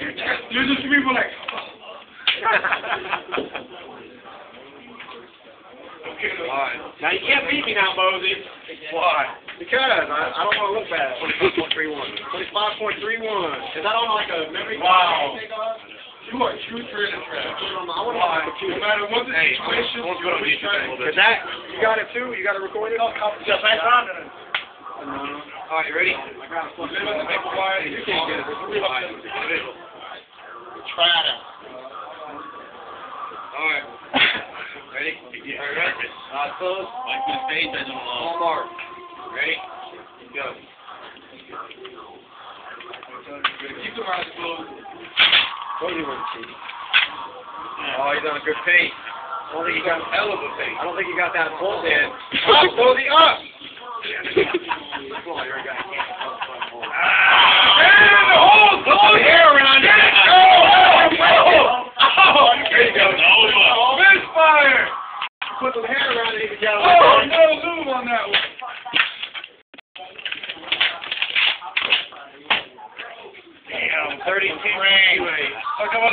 You're just people like. Alright. Now you can't beat me now, Mosey. Why? Because I don't want to look bad. 25.31. 25.31. Is that on like a memory card? Wow. Take off? You are true trader trash. I want to have a computer. No matter what the situation, Is that, you got it too? You got it recorded? Alright, you ready? you can't get it. Try it out. Alright. Ready? Ready? Eyes closed. Like the stage doesn't One mark. Ready? Go. Keep your eyes closed. Told you wouldn't see. Oh, he's on a good pace. I don't think he got Hell of a pace. I don't think he got that full in. Up, Mosey, up! Pull the hair around it. There you go. Misfire! Put some hair around it, he can get Oh, away. no zoom on that one. Damn, 32 anyway.